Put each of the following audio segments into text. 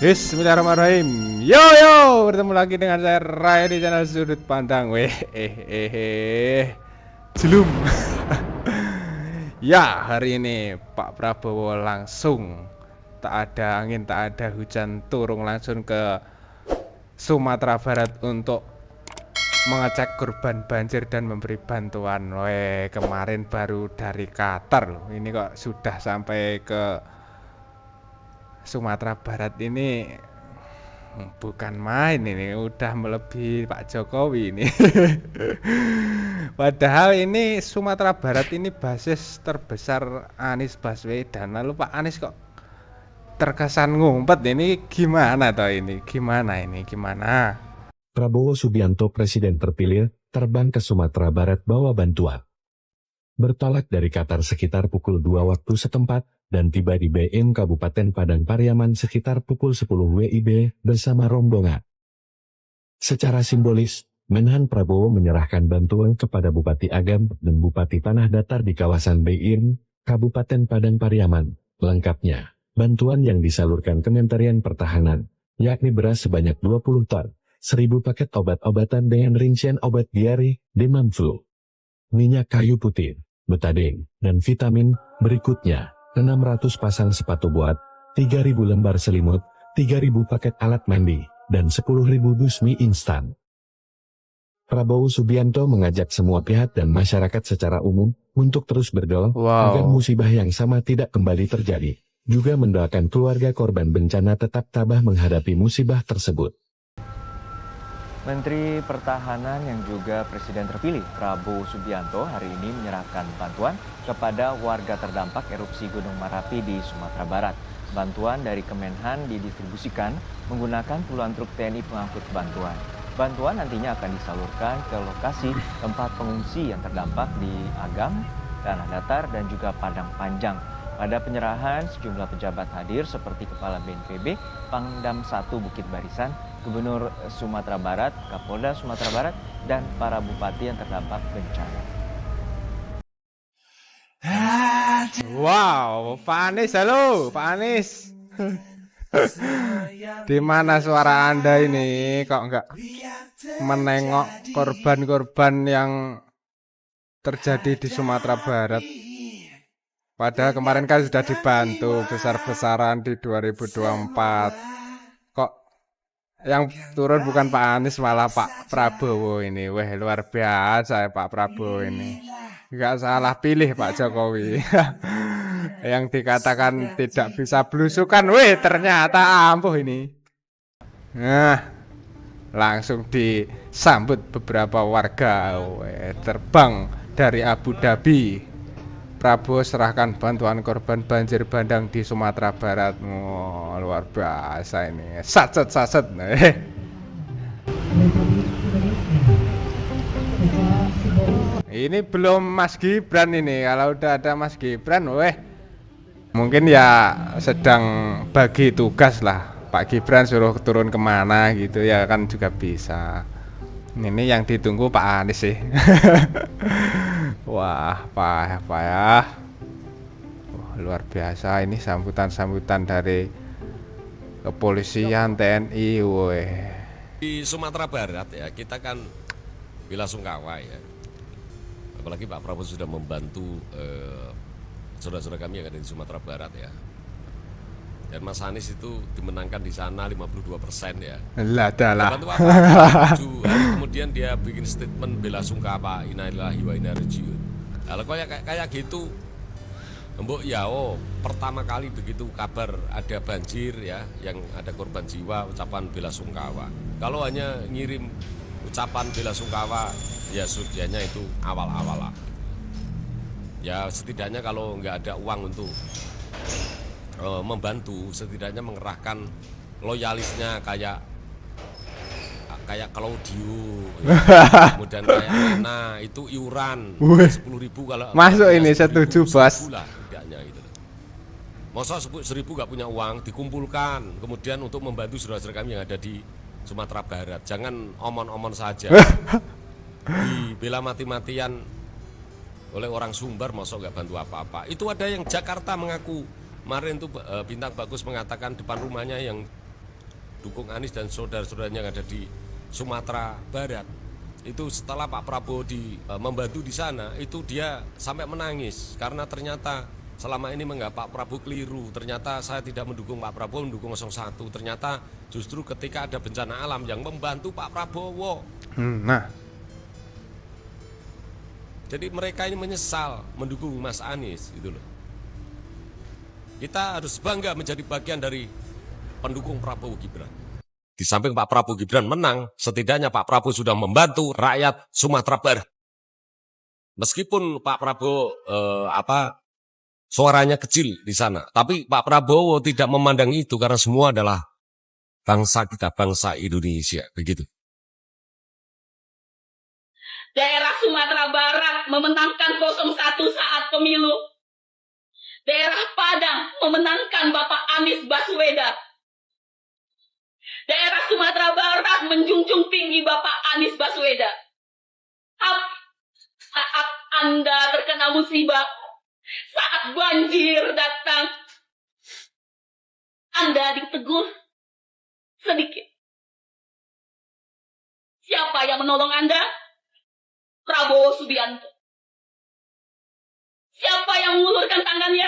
Bismillahirrahmanirrahim. Yo yo, bertemu lagi dengan saya Ray di channel Sudut Pandang. Jelum. Ya, hari ini Pak Prabowo langsung tak ada angin, tak ada hujan, turun langsung ke Sumatera Barat untuk mengecek korban banjir dan memberi bantuan. Kemarin baru dari Qatar loh. Ini kok sudah sampai ke Sumatera Barat ini. Bukan main, ini udah melebihi Pak Jokowi ini. Padahal ini Sumatera Barat ini basis terbesar Anies Baswedan. Lalu Pak Anies kok terkesan ngumpet, ini gimana toh ini? Gimana? Prabowo Subianto Presiden terpilih, terbang ke Sumatera Barat bawa bantuan. Bertolak dari Qatar sekitar pukul 2 waktu setempat, dan tiba di BM Kabupaten Padang Pariaman sekitar pukul 10 WIB bersama rombongan. Secara simbolis, Menhan Prabowo menyerahkan bantuan kepada Bupati Agam dan Bupati Tanah Datar di kawasan BIM, Kabupaten Padang Pariaman. Lengkapnya, bantuan yang disalurkan Kementerian Pertahanan, yakni beras sebanyak 20 ton, 1.000 paket obat-obatan dengan rincian obat diare, demam flu, minyak kayu putih, betadine, dan vitamin. Berikutnya, 600 pasang sepatu buat, 3.000 lembar selimut, 3.000 paket alat mandi, dan 10.000 dus mie instan. Prabowo Subianto mengajak semua pihak dan masyarakat secara umum untuk terus berdoa agar musibah yang sama tidak kembali terjadi. Juga mendoakan keluarga korban bencana tetap tabah menghadapi musibah tersebut. Menteri Pertahanan yang juga Presiden terpilih Prabowo Subianto hari ini menyerahkan bantuan kepada warga terdampak erupsi Gunung Merapi di Sumatera Barat. Bantuan dari Kemenhan didistribusikan menggunakan puluhan truk TNI pengangkut bantuan. Bantuan nantinya akan disalurkan ke lokasi tempat pengungsi yang terdampak di Agam, Tanah Datar, dan juga Padang Panjang. Pada penyerahan, sejumlah pejabat hadir seperti Kepala BNPB, Pangdam 1 Bukit Barisan, Gubernur Sumatera Barat, Kapolda Sumatera Barat, dan para bupati yang terdampak bencana. Wow, Pak Anies, halo, Pak Anies. Di mana suara Anda ini? Kok enggak menengok korban-korban yang terjadi di Sumatera Barat? Padahal kemarin kan sudah dibantu besar-besaran di 2024. Kok yang turun bukan Pak Anies, malah Pak Prabowo ini. Luar biasa ya Pak Prabowo ini. Nggak salah pilih Pak Jokowi. Yang dikatakan tidak bisa belusukan, ternyata ampuh ini. Nah, langsung disambut beberapa warga. Terbang dari Abu Dhabi. Prabowo serahkan bantuan korban banjir bandang di Sumatera Barat. Luar biasa ini. Saset. Ini belum Mas Gibran ini. Kalau udah ada Mas Gibran, mungkin ya sedang bagi tugas lah. Pak Gibran suruh turun kemana gitu ya kan juga bisa. Ini yang ditunggu Pak Anies sih. Wah, apa ya? Luar biasa ini sambutan dari kepolisian, TNI, Di Sumatera Barat ya, kita kan bela sungkawa ya. Apalagi Pak Prabowo sudah membantu saudara-saudara kami yang ada di Sumatera Barat ya. Dan Mas Anies itu dimenangkan di sana 52% ya. Lah adalah. Bantu apa? 7 hari kemudian dia bikin statement bela sungkawa, innalillahi wa inna ilaihi raji'un. Kalau kayak gitu, Mbok ya, pertama kali begitu kabar ada banjir ya, yang ada korban jiwa, ucapan bela sungkawa. Kalau hanya ngirim ucapan bela sungkawa, ya sudahnya itu awal-awal lah. Ya setidaknya kalau nggak ada uang untuk membantu, setidaknya mengerahkan loyalisnya kayak Claudio ya. Kemudian kayak Lena itu iuran 10.000 kalau masuk ini setuju bos lah tidaknya gitu. Masa 1.000 nggak punya uang dikumpulkan kemudian untuk membantu saudara-saudara kami yang ada di Sumatera Barat. Jangan omon-omon saja. Dibela mati-matian oleh orang Sumbar, masa nggak bantu apa-apa. Itu ada yang Jakarta mengaku kemarin tuh Bintang Bagus mengatakan depan rumahnya yang dukung Anies dan saudara-saudaranya yang ada di Sumatera Barat. Itu setelah Pak Prabowo membantu di sana, itu dia sampai menangis karena ternyata selama ini Pak Prabowo keliru. Ternyata saya tidak mendukung Pak Prabowo, mendukung 01. Ternyata justru ketika ada bencana alam yang membantu Pak Prabowo. Nah, jadi mereka ini menyesal mendukung Mas Anies gitu loh. Kita harus bangga menjadi bagian dari pendukung Prabowo Gibran. Di samping Pak Prabowo Gibran menang, setidaknya Pak Prabowo sudah membantu rakyat Sumatera Barat. Meskipun Pak Prabowo suaranya kecil di sana, tapi Pak Prabowo tidak memandang itu karena semua adalah bangsa kita, bangsa Indonesia, begitu. Daerah Sumatera Barat memenangkan 01 saat pemilu. Daerah Padang memenangkan Bapak Anies Baswedan. Daerah Sumatera Barat menjunjung tinggi Bapak Anies Baswedan. Saat Anda terkena musibah, saat banjir datang, Anda ditegur sedikit. Siapa yang menolong Anda? Prabowo Subianto. Siapa yang mengulurkan tangannya?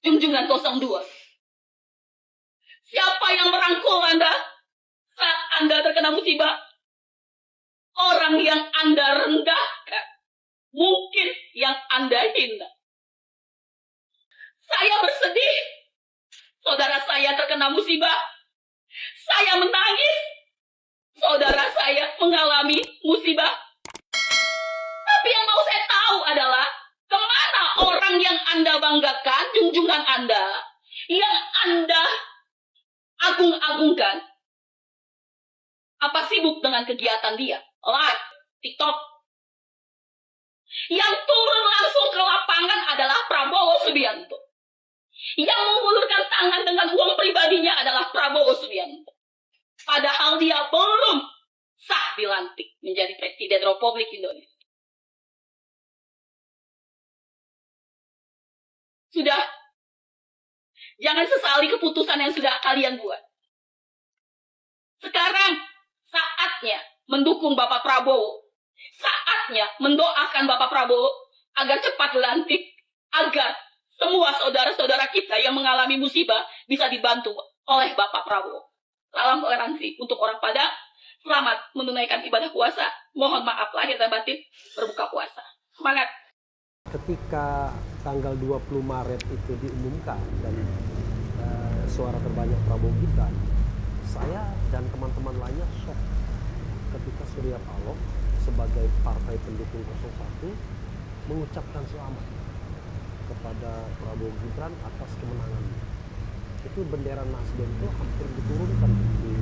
Junjungan 02. Siapa yang merangkul Anda saat Anda terkena musibah? Orang yang Anda rendahkan, mungkin yang Anda hina. Saya bersedih, saudara saya terkena musibah. Saya menangis, saudara saya mengalami musibah. Tapi yang mau saya tahu adalah kemana orang yang Anda banggakan, junjungan Anda, yang Anda agung-agungkan. Apa sibuk dengan kegiatan dia? Live, TikTok. Yang turun langsung ke lapangan adalah Prabowo Subianto. Yang mengulurkan tangan dengan uang pribadinya adalah Prabowo Subianto. Padahal dia belum sah dilantik menjadi Presiden Republik Indonesia. Sudah, jangan sesali keputusan yang sudah kalian buat. Sekarang saatnya mendukung Bapak Prabowo. Saatnya mendoakan Bapak Prabowo agar cepat dilantik, agar semua saudara-saudara kita yang mengalami musibah bisa dibantu oleh Bapak Prabowo. Salam toleransi untuk orang Padang. Selamat menunaikan ibadah puasa. Mohon maaf lahir dan batin berbuka puasa. Semangat. Ketika tanggal 20 Maret itu diumumkan dan suara terbanyak Prabowo Gibran, saya dan teman-teman lainnya shock ketika Surya Paloh sebagai partai pendukung 01 mengucapkan selamat kepada Prabowo Gibran atas kemenangannya. Itu bendera Nasdem itu hampir diturunkan di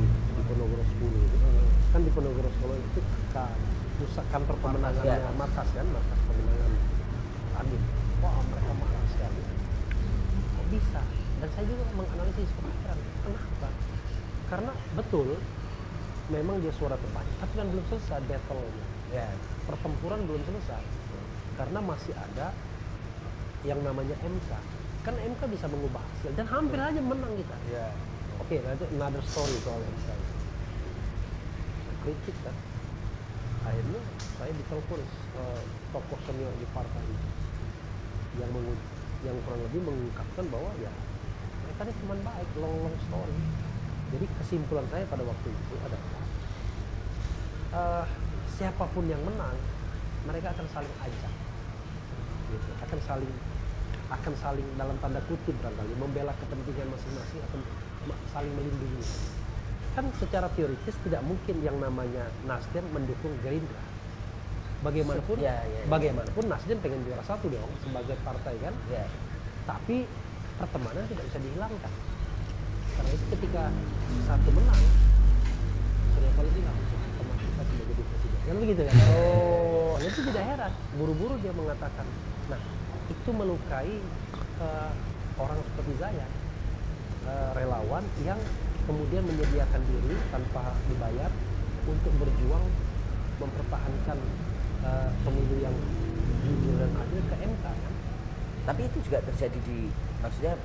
Ponorogo 10 itu. Kan di Ponorogo 10 itu pusat kantor pemenangannya markas pemenangan Amin. Wah, mereka marah sekali. Kok bisa? Dan saya juga menganalisis kemarin. Kenapa? Karena betul memang dia suara terbanyak, tapi kan belum selesai battle-nya. Ya, pertempuran belum selesai. Karena masih ada yang namanya MK. Kan MK bisa mengubah hasil dan hampir aja menang kita. Ya. Oke, nanti another story soal MK itu. Saya kritik kan. Akhirnya saya ditelepon tokoh senior di partai itu yang kurang lebih mengungkapkan bahwa ya mereka ini teman baik, long story. Jadi kesimpulan saya pada waktu itu adalah siapapun yang menang, mereka akan saling ajak, gitu. akan saling dalam tanda kutip barangkali membela kepentingan masing-masing, akan saling melindungi. Kan secara teoritis tidak mungkin yang namanya Nasdem mendukung Gerindra. Bagaimanapun, bagaimanapun Nasdem pengen juara satu dong sebagai partai kan. Ya. Tapi pertemanan tidak bisa dihilangkan. Karena itu ketika satu menang, Surya Paloh bilang teman kita sudah jadi presiden. Kan begitu kan? Oh, itu tidak heran. Buru-buru dia mengatakan. Nah, itu melukai orang seperti saya, relawan yang kemudian menyediakan diri tanpa dibayar untuk berjuang mempertahankan pemilu yang jujur dan adil ke MK kan. Tapi itu juga terjadi di, maksudnya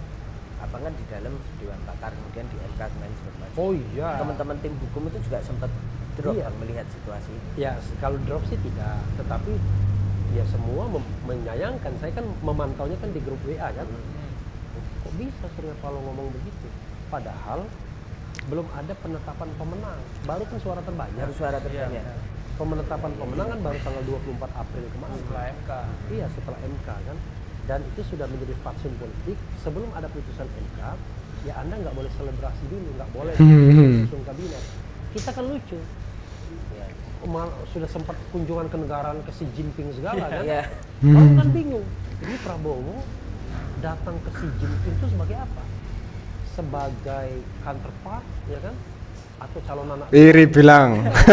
apa kan di dalam Dewan Pakar, kemudian di MK kemarin sempat Oh iya. Teman-teman tim hukum itu juga sempat drop Iya. Bang, melihat situasi ini. Ya kalau drop sih tidak, tetapi ya semua menyayangkan. Saya kan memantaunya kan di grup WA kan. Kok bisa Surya Paloh ngomong begitu? Padahal belum ada penetapan pemenang. Baru kan suara terbanyak. Harus suara terbanyak. Penetapan pemenang kan baru tanggal 24 April kemarin. Setelah MK. Iya, setelah MK kan. Dan itu sudah menjadi fatsun politik. Sebelum ada putusan MK, ya Anda nggak boleh selebrasi dulu, nggak boleh susun kabinet. Kita kan lucu. Ya. Sudah sempat kunjungan ke negara ke Xi Jinping segala kan. Iya. Orang kan bingung. Ini Prabowo datang ke Xi Jinping itu sebagai apa? Sebagai counterpart, ya kan? Atau calon anak? Iri bilang. Tapi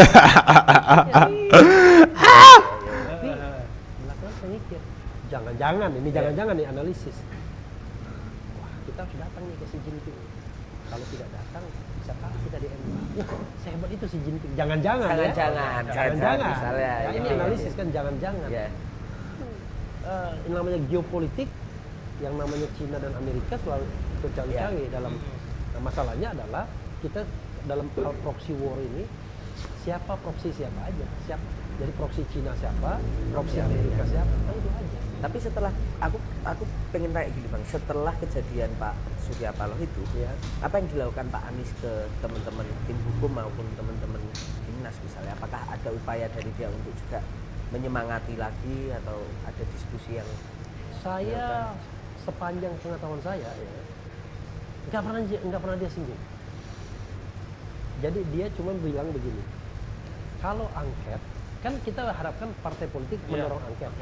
belakangan saya mikir, jangan-jangan nih analisis. Wah, kita harus datang nih ke Xi Jinping. Kalau tidak datang, bisa kalah kita di MK. Wah, sehebat itu Xi Jinping. Jangan-jangan. Misalnya, Ya, ini iya, analisis kan jangan-jangan. Ya. Yang namanya geopolitik, yang namanya Cina dan Amerika selalu ikut cawe-cawe dalam. Nah, masalahnya adalah kita dalam hal proxy war ini siapa proxy siapa aja, siapa. Jadi proxy Cina siapa, proxy Amerika siapa, kan itu aja. Tapi setelah aku pengen tanya gini Bang, setelah kejadian Pak Surya Paloh itu, Ya. apa yang dilakukan Pak Anies ke teman-teman tim hukum maupun teman-teman timnas misalnya? Apakah ada upaya dari dia untuk juga menyemangati lagi atau ada diskusi yang Saya sepanjang pengetahuan saya ya, nggak pernah dia singgung. Jadi dia cuma bilang begini, kalau angket kan kita harapkan partai politik mendorong angket.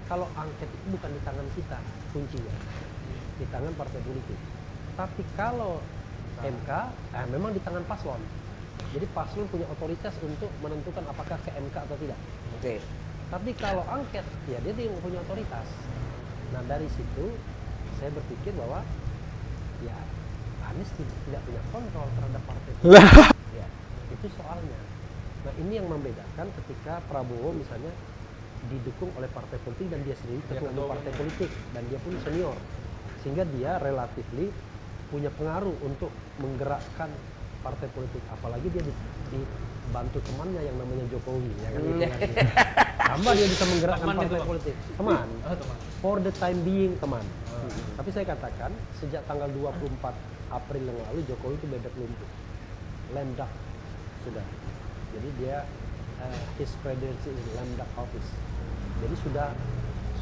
Kalau angket itu bukan di tangan kita kuncinya, di tangan partai politik. Tapi kalau MK, memang di tangan paslon. Jadi paslon punya otoritas untuk menentukan apakah ke MK atau tidak. Oke. Tapi kalau angket, ya dia yang punya otoritas. Nah dari situ saya berpikir bahwa ya Anies tidak punya kontrol terhadap partai politik. Ya, itu soalnya. Nah ini yang membedakan ketika Prabowo misalnya didukung oleh partai politik dan dia sendiri ketua umum partai politik dan dia pun senior, sehingga dia relatifly punya pengaruh untuk menggerakkan partai politik, apalagi dia dibantu temannya yang namanya Jokowi ya kan. Tambah dia bisa menggerakkan partai politik. Teman. For the time being teman. Tapi saya katakan sejak tanggal 24 April yang lalu Jokowi itu bebek lumpuh. Lame duck sudah. Jadi dia his presidency is lame duck office. Jadi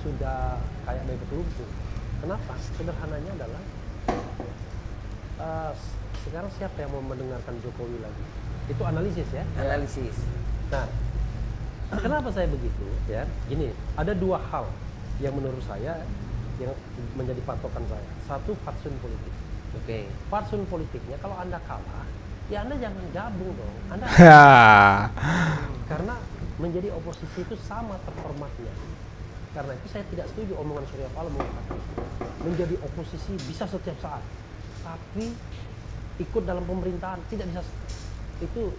sudah kayak bebek lumpuh. Kenapa? Sederhananya adalah sekarang siapa yang mau mendengarkan Jokowi lagi? Itu analisis ya. Analisis. Nah, kenapa saya begitu? Ya, gini, ada dua hal yang menurut saya yang menjadi patokan saya. Satu, fatsun politik. Oke. Fatsun politiknya kalau Anda kalah, ya Anda jangan gabung dong. Anda karena menjadi oposisi itu sama terhormatnya. Karena itu saya tidak setuju omongan Surya Paloh mengatakan menjadi oposisi bisa setiap saat, tapi ikut dalam pemerintahan tidak bisa. Itu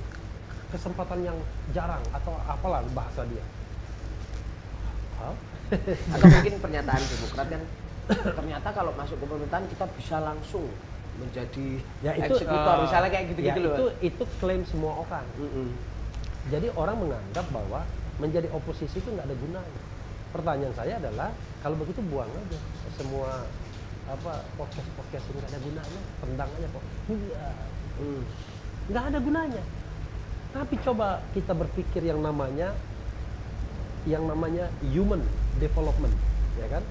kesempatan yang jarang atau apalah bahasa dia. Atau mungkin pernyataan Demokrat kan ternyata kalau masuk ke pemerintahan kita bisa langsung menjadi eksekutor misalnya kayak gitu-gitu ya, loh. Itu klaim semua orang. Jadi orang menganggap bahwa menjadi oposisi itu nggak ada gunanya. Pertanyaan saya adalah kalau begitu buang aja semua podcast ini nggak ada gunanya, tendang aja kok. Nggak ada gunanya. Tapi coba kita berpikir yang namanya human development, ya kan?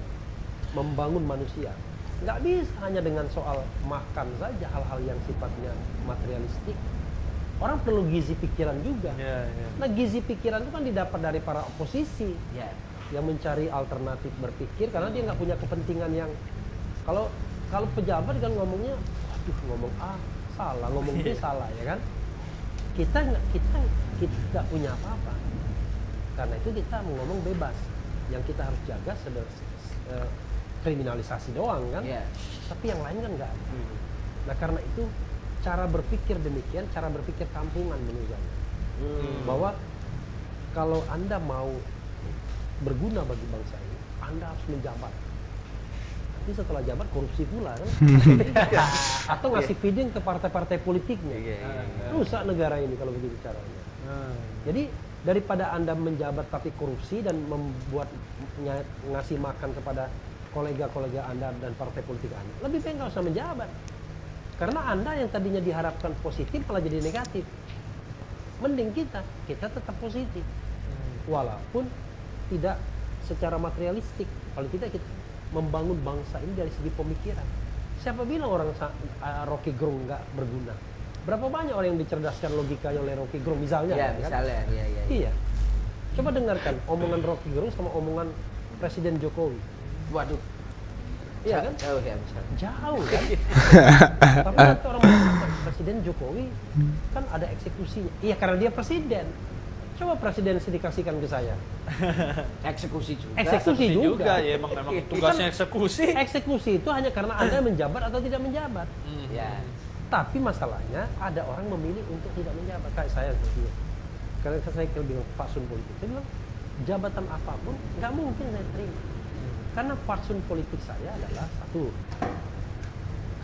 Membangun manusia. Nggak bisa hanya dengan soal makan saja, hal-hal yang sifatnya materialistik. Orang perlu gizi pikiran juga. Nah gizi pikiran itu kan didapat dari para oposisi. Yang mencari alternatif berpikir karena dia nggak punya kepentingan yang kalau pejabat kan ngomongnya ngomong A salah, ngomong B salah, ya kan. Kita nggak punya apa-apa, karena itu kita mau ngomong bebas. Yang kita harus jaga kriminalisasi doang kan, tapi yang lain kan nggak ada. Nah karena itu cara berpikir demikian, cara berpikir kampungan menurut saya. Bahwa kalau Anda mau berguna bagi bangsa ini, Anda harus menjabat. nanti setelah jabat korupsi pula kan. Atau ngasih feeding ke partai-partai politiknya. Rusak negara ini kalau begitu caranya. Jadi daripada Anda menjabat tapi korupsi dan membuat ngasih makan kepada kolega-kolega Anda dan partai politik Anda, lebih baik nggak usah menjabat. Karena Anda yang tadinya diharapkan positif malah jadi negatif. Mending kita tetap positif. Walaupun tidak secara materialistik, paling tidak kita membangun bangsa ini dari segi pemikiran. Siapa bilang orang Rocky Gerung nggak berguna? Berapa banyak orang yang dicerdaskan logikanya oleh Rocky Gerung misalnya? Ya, kan? misalnya, Iya. Coba dengarkan omongan Rocky Gerung sama omongan Presiden Jokowi. Waduh, Iya kan? jauh ya misalnya. Jauh kan? Tapi nanti orang mengatakan Presiden Jokowi kan ada eksekusinya. Iya karena dia presiden. Coba presiden dikasihkan ke saya. Eksekusi juga. Eksekusi juga. ya emang tugasnya eksekusi. Eksekusi itu hanya karena Anda menjabat atau tidak menjabat. Ya. Tapi masalahnya ada orang memilih untuk tidak menjabat. Kayak saya seperti itu. Karena saya bilang fatsun politik. Saya bilang jabatan apapun nggak mungkin saya terima. Karena fatsun politik saya adalah satu.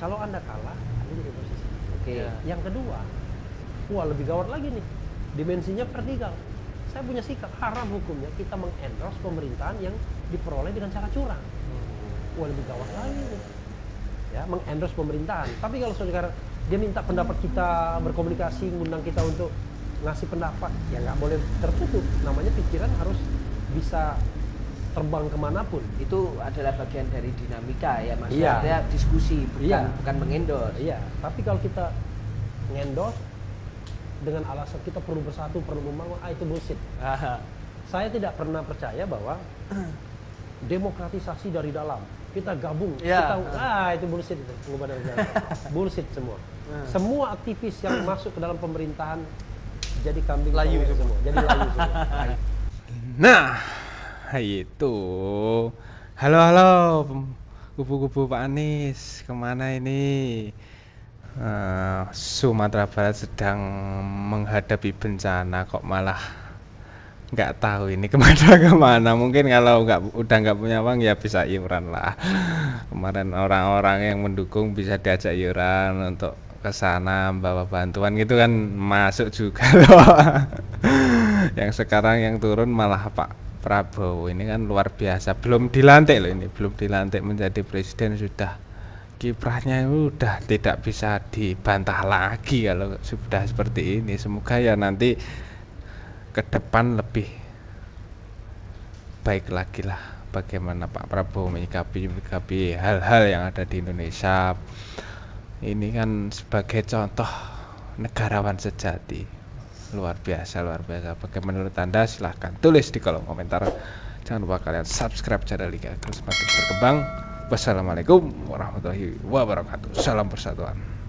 Kalau Anda kalah, Anda jadi posisi. Oke. Yang kedua, wah lebih gawat lagi nih. Dimensinya vertikal. Saya punya sikap haram hukumnya kita mengendorse pemerintahan yang diperoleh dengan cara curang. Wah lebih gawat lagi nih. Ya, mengendorse pemerintahan. Tapi kalau saudara dia minta pendapat kita, berkomunikasi, ngundang kita untuk ngasih pendapat, ya nggak boleh tertutup. Namanya pikiran harus bisa terbang kemanapun. Itu adalah bagian dari dinamika ya Mas. Iya. Ada diskusi, Iya. bukan mengendorse. Iya, tapi kalau kita ngendorse dengan alasan kita perlu bersatu, perlu membangun, itu bullshit. Saya tidak pernah percaya bahwa demokratisasi dari dalam, kita gabung, itu bullshit itu, pengubah dari dalam. Bullshit semua. Semua aktivis yang masuk ke dalam pemerintahan jadi kambing Layu semua. Jadi layu semua. Nah, itu. Halo, kupu-kupu Pak Anies, kemana ini? Sumatera Barat sedang menghadapi bencana kok malah nggak tahu ini kemana. Mungkin kalau udah nggak punya uang ya bisa iuran lah. Kemarin orang-orang yang mendukung bisa diajak iuran untuk ke sana bawa bantuan gitu kan masuk juga loh. Yang sekarang yang turun malah Pak Prabowo ini kan luar biasa. Belum dilantik loh ini, belum dilantik menjadi presiden sudah kiprahnya udah tidak bisa dibantah lagi kalau sudah seperti ini. Semoga ya nanti ke depan lebih baik lagi lah bagaimana Pak Prabowo menyikapi hal-hal yang ada di Indonesia. Ini kan sebagai contoh negarawan sejati. Luar biasa. Bagaimana menurut Anda? Silahkan tulis di kolom komentar. Jangan lupa kalian subscribe channel Liga agar semakin berkembang. Wassalamualaikum warahmatullahi wabarakatuh. Salam persatuan.